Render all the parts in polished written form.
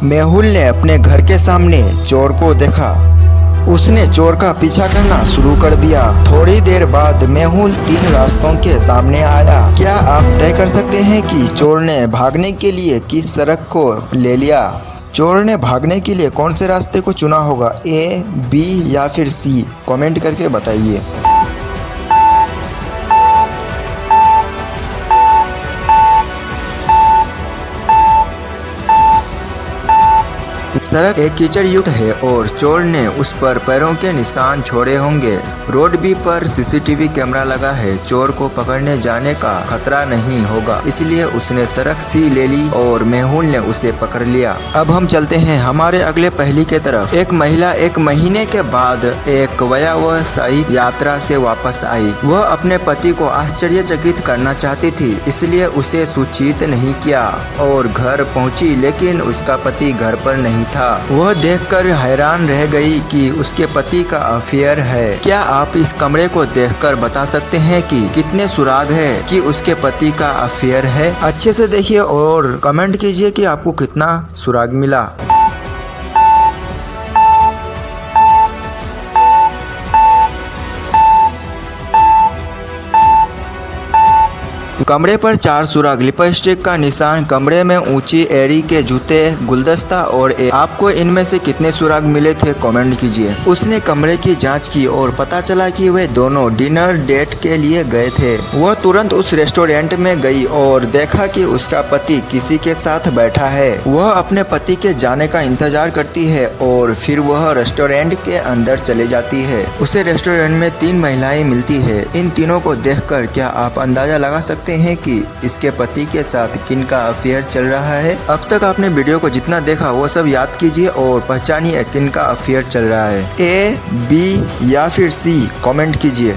मेहुल ने अपने घर के सामने चोर को देखा। उसने चोर का पीछा करना शुरू कर दिया। थोड़ी देर बाद मेहुल 3 रास्तों के सामने आया। क्या आप तय कर सकते हैं कि चोर ने भागने के लिए किस सड़क को ले लिया? चोर ने भागने के लिए कौन से रास्ते को चुना होगा? ए, बी या फिर सी? कमेंट करके बताइए। सड़क एक कीचड़ युक्त है और चोर ने उस पर पैरों के निशान छोड़े होंगे। रोड बी पर सीसीटीवी कैमरा लगा है। चोर को पकड़ने जाने का खतरा नहीं होगा, इसलिए उसने सड़क सी ले ली और मेहुल ने उसे पकड़ लिया। अब हम चलते हैं हमारे अगले पहेली के तरफ। एक महिला 1 महीने के बाद एक व्यावसायिक यात्रा से वापस आई। वह अपने पति को आश्चर्यचकित करना चाहती थी, इसलिए उसे सूचित नहीं किया और घर पहुंची, लेकिन उसका पति घर पर नहीं था। वह देखकर हैरान रह गई कि उसके पति का अफेयर है। क्या आप इस कमरे को देखकर बता सकते हैं कि कितने सुराग है कि उसके पति का अफेयर है? अच्छे से देखिए और कमेंट कीजिए कि आपको कितना सुराग मिला। कमरे पर 4 सुराग, लिपस्टिक का निशान, कमरे में ऊंची एड़ी के जूते, गुलदस्ता और आपको इनमें से कितने सुराग मिले थे कमेंट कीजिए। उसने कमरे की जांच की और पता चला कि वे दोनों डिनर डेट के लिए गए थे। वह तुरंत उस रेस्टोरेंट में गई और देखा कि उसका पति किसी के साथ बैठा है। वह अपने पति के जाने का इंतजार करती है और फिर वह रेस्टोरेंट के अंदर चले जाती है। उसे रेस्टोरेंट में 3 महिलाएं मिलती है। इन तीनों को देखकर क्या आप अंदाजा लगा सकते हैं कि इसके पति के साथ किन का अफेयर चल रहा है? अब तक आपने वीडियो को जितना देखा वो सब याद कीजिए और पहचानिए किन का अफेयर चल रहा है। ए, बी या फिर सी? कमेंट कीजिए।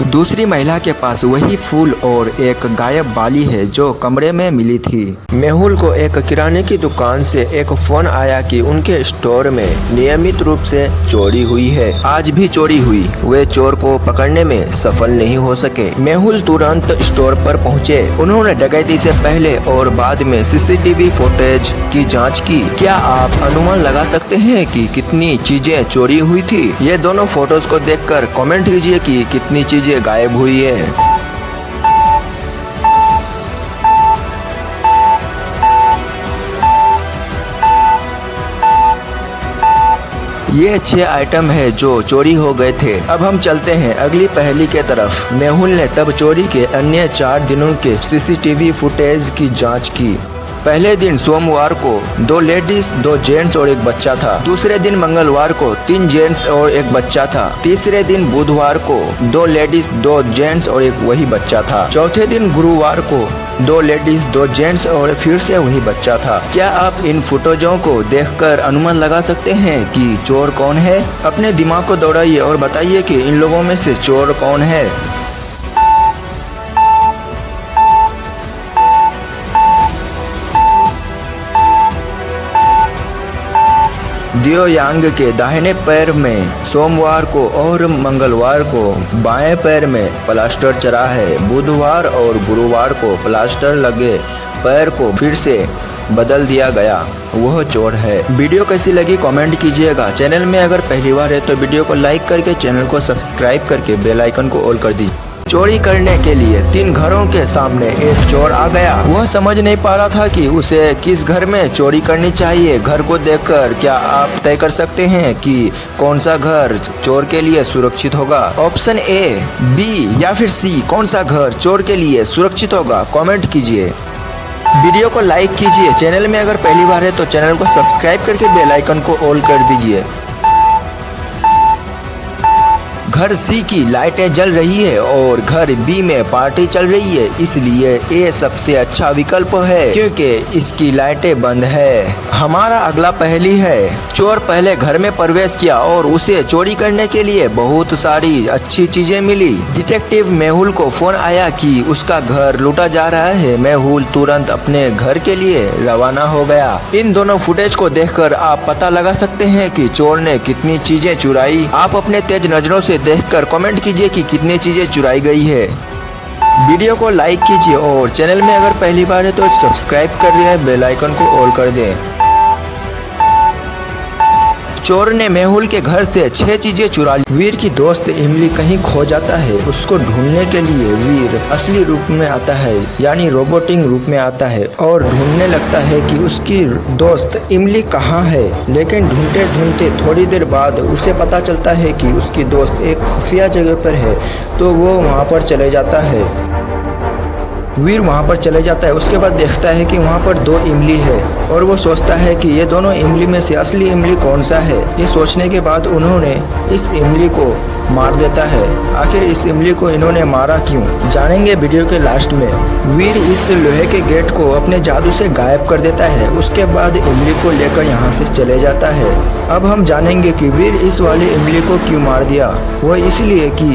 दूसरी महिला के पास वही फूल और एक गायब बाली है जो कमरे में मिली थी। मेहुल को एक किराने की दुकान से एक फोन आया कि उनके स्टोर में नियमित रूप से चोरी हुई है। आज भी चोरी हुई। वे चोर को पकड़ने में सफल नहीं हो सके। मेहुल तुरंत स्टोर पर पहुंचे। उन्होंने डकैती से पहले और बाद में सीसीटीवी फुटेज की जांच की। क्या आप अनुमान लगा सकते हैं कि कितनी चीजें चोरी हुई थी? ये दोनों फोटोज को देखकर कमेंट कीजिए कि कितनी चीजें गायब हुई है। ये 6 आइटम है जो चोरी हो गए थे। अब हम चलते हैं अगली पहेली के तरफ। मेहुल ने तब चोरी के अन्य 4 दिनों के सीसीटीवी फुटेज की जांच की। पहले दिन सोमवार को 2 लेडीज, 2 जेंट्स और 1 बच्चा था। दूसरे दिन मंगलवार को 3 जेंट्स और 1 बच्चा था। तीसरे दिन बुधवार को 2 लेडीज, 2 जेंट्स और 1 वही बच्चा था। चौथे दिन गुरुवार को 2 लेडीज, 2 जेंट्स और फिर से वही बच्चा था। क्या आप इन फुटेजों को देखकर अनुमान लगा सकते हैं कि चोर कौन है? अपने दिमाग को दौड़ाइए और बताइए कि इन लोगों में से चोर कौन है। दियो यांग के दाहिने पैर में सोमवार को और मंगलवार को बाएं पैर में प्लास्टर चढ़ा है। बुधवार और गुरुवार को प्लास्टर लगे पैर को फिर से बदल दिया गया। वह चोर है। वीडियो कैसी लगी कमेंट कीजिएगा। चैनल में अगर पहली बार है तो वीडियो को लाइक करके चैनल को सब्सक्राइब करके बेल आइकन को ऑल कर दीजिए। चोरी करने के लिए 3 घरों के सामने एक चोर आ गया। वह समझ नहीं पा रहा था कि उसे किस घर में चोरी करनी चाहिए। घर को देखकर क्या आप तय कर सकते हैं कि कौन सा घर चोर के लिए सुरक्षित होगा? ऑप्शन ए, बी या फिर सी? कौन सा घर चोर के लिए सुरक्षित होगा? कमेंट कीजिए। वीडियो को लाइक कीजिए। चैनल में अगर पहली बार है तो चैनल को सब्सक्राइब करके बेल आइकन को ऑल कर दीजिए। घर सी की लाइटें जल रही है और घर बी में पार्टी चल रही है, इसलिए ए सबसे अच्छा विकल्प है क्योंकि इसकी लाइटें बंद है। हमारा अगला पहेली है। चोर पहले घर में प्रवेश किया और उसे चोरी करने के लिए बहुत सारी अच्छी चीजें मिली। डिटेक्टिव मेहुल को फोन आया कि उसका घर लूटा जा रहा है। मेहुल तुरंत अपने घर के लिए रवाना हो गया। इन दोनों फुटेज को देखकर आप पता लगा सकते हैं कि चोर ने कितनी चीजें चुराई। आप अपने तेज नजरों से देखकर कमेंट कीजिए कि कितनी चीज़ें चुराई गई है। वीडियो को लाइक कीजिए और चैनल में अगर पहली बार है तो सब्सक्राइब कर दें, बेल आइकन को ऑल कर दें। चोर ने मेहुल के घर से 6 चीजें चुरा ली। वीर की दोस्त इमली कहीं खो जाता है। उसको ढूंढने के लिए वीर असली रूप में आता है, यानी रोबोटिक रूप में आता है और ढूंढने लगता है कि उसकी दोस्त इमली कहाँ है। लेकिन ढूंढते ढूंढते थोड़ी देर बाद उसे पता चलता है कि उसकी दोस्त एक खुफिया जगह पर है, तो वो वहाँ पर चले जाता है। वीर वहाँ पर चले जाता है। उसके बाद देखता है कि वहाँ पर 2 इमली है और वो सोचता है कि ये दोनों इमली में से असली इमली कौन सा है। ये सोचने के बाद उन्होंने इस इमली को मार देता है। आखिर इस इमली को इन्होंने मारा क्यों, जानेंगे वीडियो के लास्ट में। वीर इस लोहे के गेट को अपने जादू से गायब कर देता है। उसके बाद इमली को लेकर यहाँ से चले जाता है। अब हम जानेंगे कि वीर इस वाली इमली को क्यों मार दिया। वो इसलिए कि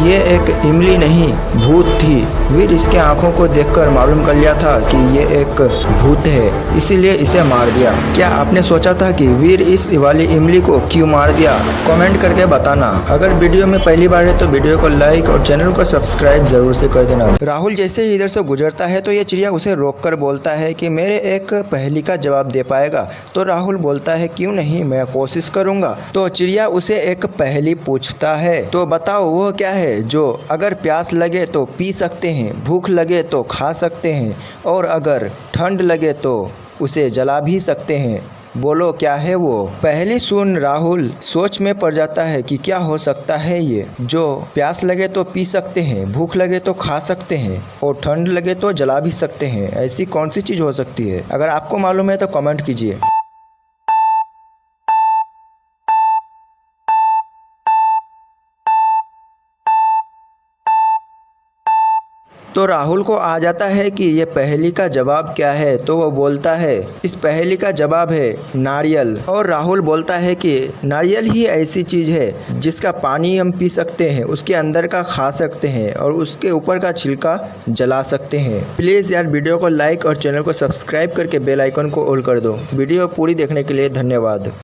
ये एक इमली नहीं भूत थी। वीर इसके आंखों को देखकर मालूम कर लिया था कि ये एक भूत है, इसीलिए इसे मार दिया। क्या आपने सोचा था कि वीर इस वाली इमली को क्यों मार दिया? कमेंट करके बताना। अगर वीडियो में पहली बार है तो वीडियो को लाइक और चैनल को सब्सक्राइब जरूर से कर देना। राहुल जैसे ही इधर से गुजरता है तो ये चिड़िया उसे रोककर बोलता है कि मेरे एक पहेली का जवाब दे पाएगा। तो राहुल बोलता है क्यों नहीं, मैं कोशिश करूंगा। तो चिड़िया उसे एक पहेली पूछता है, तो बताओ वो क्या है जो अगर प्यास लगे तो पी सकते हैं, भूख लगे तो खा सकते हैं और अगर ठंड लगे तो उसे जला भी सकते हैं। बोलो क्या है वो? पहली सुन राहुल सोच में पड़ जाता है कि क्या हो सकता है ये, जो प्यास लगे तो पी सकते हैं, भूख लगे तो खा सकते हैं और ठंड लगे तो जला भी सकते हैं। ऐसी कौन सी चीज़ हो सकती है? अगर आपको मालूम है तो कमेंट कीजिए। तो राहुल को आ जाता है कि ये पहेली का जवाब क्या है। तो वो बोलता है इस पहेली का जवाब है नारियल। और राहुल बोलता है कि नारियल ही ऐसी चीज़ है जिसका पानी हम पी सकते हैं, उसके अंदर का खा सकते हैं और उसके ऊपर का छिलका जला सकते हैं। प्लीज़ यार वीडियो को लाइक और चैनल को सब्सक्राइब करके बेल आइकन को ऑल कर दो। वीडियो पूरी देखने के लिए धन्यवाद।